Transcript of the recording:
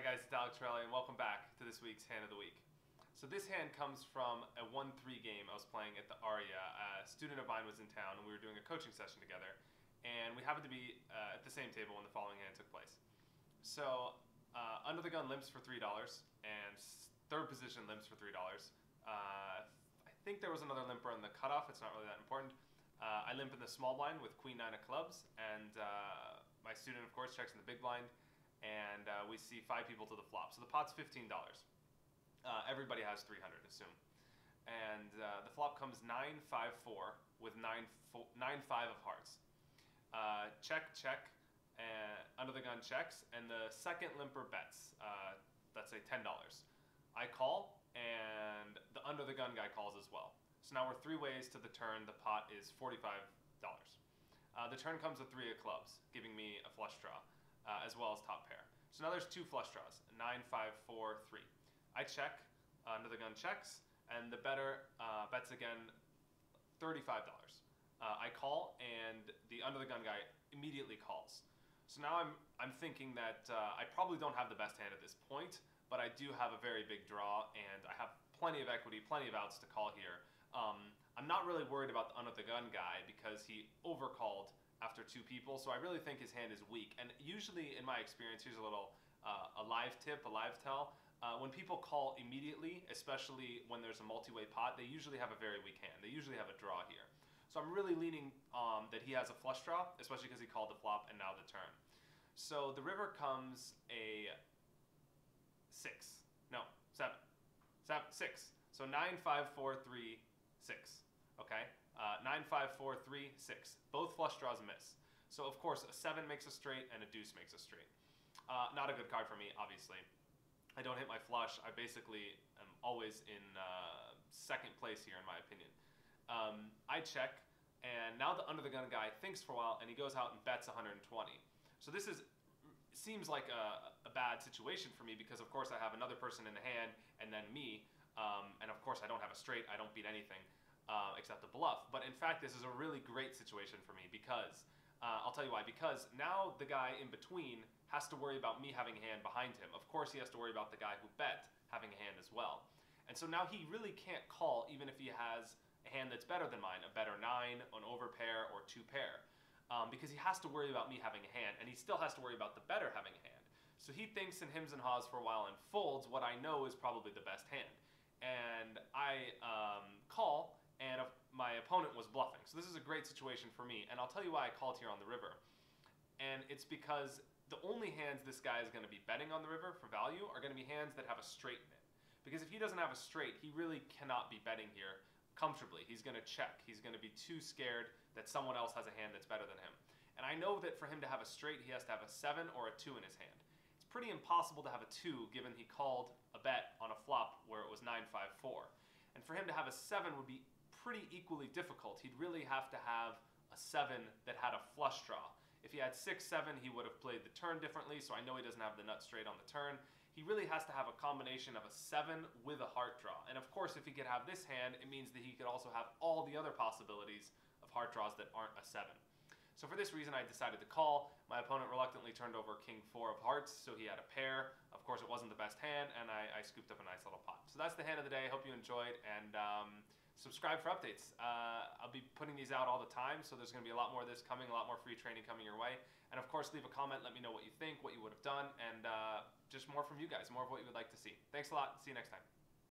guys, it's Alex Raleigh, and welcome back to this week's Hand of the Week. So this hand comes from a 1-3 game I was playing at the Aria. A student of mine was in town, and we were doing a coaching session together, and we happened to be at the same table when the following hand took place. So under the gun limps for $3, and third position limps for $3. I think there was another limper in the cutoff. It's not really that important. I limp in the small blind with queen 9 of clubs, and my student, of course, checks in the big blind, and we see 5 people to the flop. So the pot's $15. Everybody has 300, assume. And the flop comes 9-5-4 with 9-5 of hearts. Check, check, and under the gun checks, and the second limper bets, let's say $10. I call, and the under the gun guy calls as well. So now we're 3 ways to the turn. The pot is $45. The turn comes with 3 of clubs, giving me a flush draw, as well as top pair. So now there's 2 flush draws, 9, 5, 4, 3. I check, under the gun checks, and the better bets again $35. I call, and the under the gun guy immediately calls. So now I'm thinking that I probably don't have the best hand at this point, but I do have a very big draw, and I have plenty of equity, plenty of outs to call here. I'm not really worried about the under the gun guy because he overcalled after 2 people, so I really think his hand is weak. And usually, in my experience, here's a little a live tip, a live tell. When people call immediately, especially when there's a multi-way pot, they usually have a very weak hand. They usually have a draw here. So I'm really leaning that he has a flush draw, especially because he called the flop and now the turn. So the river comes a 6. No, 7. 6. So 9, 5, 4, 3, 6. Okay? 9, 5, 4, 3, 6. Both flush draws miss. So of course a 7 makes a straight and a deuce makes a straight. Not a good card for me, obviously. I don't hit my flush. I basically am always in second place here, in my opinion. I check, and now the under the gun guy thinks for a while, and he goes out and bets 120. So this seems like a bad situation for me because, of course, I have another person in the hand and then me, and of course I don't have a straight. I don't beat anything except a bluff. But in fact, this is a really great situation for me because I'll tell you why. Because now the guy in between has to worry about me having a hand behind him. Of course, he has to worry about the guy who bet having a hand as well. And so now he really can't call even if he has a hand that's better than mine, a better 9, an overpair, or 2 pair. Because he has to worry about me having a hand, and he still has to worry about the better having a hand. So he thinks and hems and haws for a while and folds what I know is probably the best hand. And I call, and my opponent was bluffing. So this is a great situation for me, and I'll tell you why I called here on the river. And it's because the only hands this guy is going to be betting on the river for value are going to be hands that have a straight in it. Because if he doesn't have a straight, he really cannot be betting here comfortably. He's going to check. He's going to be too scared that someone else has a hand that's better than him. And I know that for him to have a straight, he has to have a 7 or a 2 in his hand. It's pretty impossible to have a 2 given he called a bet on a flop where it was 9-5-4. And for him to have a 7 would be pretty equally difficult. He'd really have to have a 7 that had a flush draw. If he had 6-7, he would have played the turn differently, so I know he doesn't have the nut straight on the turn. He really has to have a combination of a 7 with a heart draw. And of course, if he could have this hand, it means that he could also have all the other possibilities of heart draws that aren't a 7. So for this reason, I decided to call. My opponent reluctantly turned over King 4 of hearts, so he had a pair. Of course, it wasn't the best hand, and I scooped up a nice little pot. So that's the hand of the day. I hope you enjoyed, and subscribe for updates. I'll be putting these out all the time, so there's going to be a lot more of this coming, a lot more free training coming your way. And of course, leave a comment. Let me know what you think, what you would have done, and just more from you guys, more of what you would like to see. Thanks a lot. See you next time.